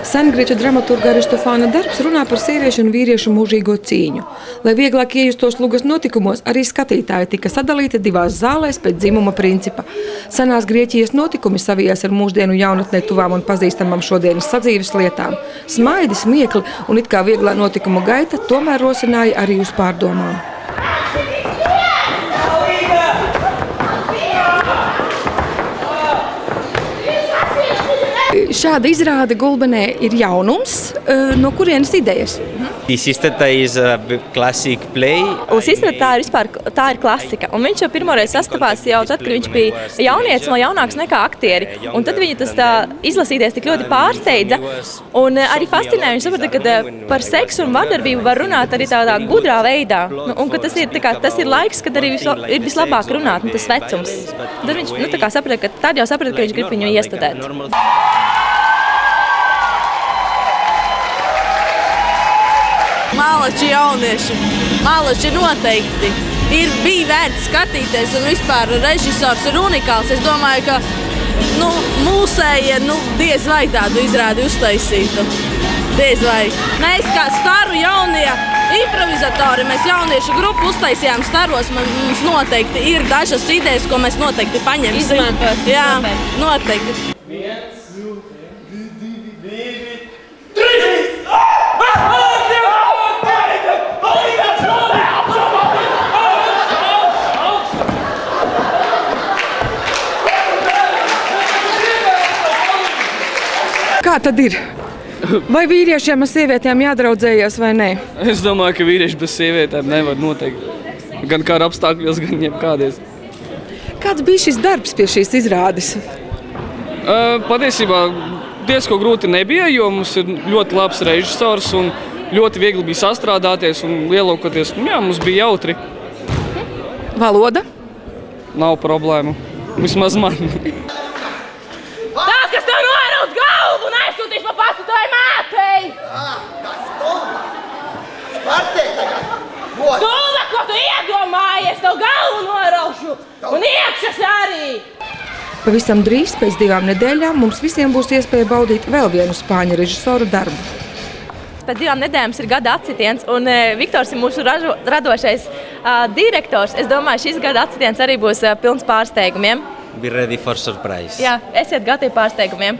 Sengrieķu dramaturga Aristofāna darbs runā par sieviešu un vīriešu mūžīgo cīņu. Lai vieglāk iejustos Lugas notikumos, arī skatītāji tika sadalīti divās zālēs pēc dzimuma principa. Senās Grieķijas notikumi savijās ar mūsdienu jaunatnē tuvām un pazīstamām šodienas sadzīves lietām. Smaidi, smiekli un it kā vieglā notikumu gaita tomēr rosināja arī uz pārdomām. Šāda izrāde Gulbenē ir jaunums. No kurienes idejas? Sisteta is a classic play. Sisteta tā ir klasika. Un viņš jau pirmoreiz sastapās jau tad, kad viņš bija jaunietis un jaunāks nekā aktieri. Un tad viņa tas izlasīties tik ļoti pārsteidza. Un arī fascinēja. Viņš saprata, ka par seksu un vardarbību var runāt arī tādā gudrā veidā. Un ka tas ir laiks, kad arī ir vislabāk runāt, un tas vecums. Tad viņš saprata, ka viņš grib viņu iestudēt. Malači jaunieši, malači noteikti. Bija vērts skatīties, un vispār režisors ir unikāls. Es domāju, ka mūsējie diez vai tādu izrādi uztaisītu. Diez vai. Mēs kā staru jaunie improvizatori, mēs jauniešu grupu uztaisījām staros. Mums noteikti ir dažas idejas, ko mēs noteikti paņemsim. Izmantos. Jā, noteikti. Kā tad ir? Vai vīriešiem ar sievietēm jādraudzējas vai nē? Es domāju, ka vīrieši bez sievietēm nevar noteikti. Gan kāda apstākļos, gan jebkādies. Kāds bija šis darbs pie šīs izrādes? Patiesībā diezko grūti nebija, jo mums ir ļoti labs režisors un ļoti viegli bija sastrādāties un lielākoties, mums bija jautri. Valoda? Nav problēmu. Vismaz man. Tās, kas tev noraut galvu un aizsūtīs pa pastu tai mātei! Kas tu? Spartē tagad! Tūla, ko tu iedomājies, tev galvu noraušu! Un iekšas arī! Pavisam drīz pēc 2 nedēļām mums visiem būs iespēja baudīt vēl vienu spāņu režisoru darbu. Pēc 2 nedēļām ir gada atsitiens, un Viktors ir mūsu radošais direktors. Es domāju, šis gada atsitiens arī būs pilns pārsteigumiem. Be ready for surprise. Jā, esiet gatavi pārsteigumiem.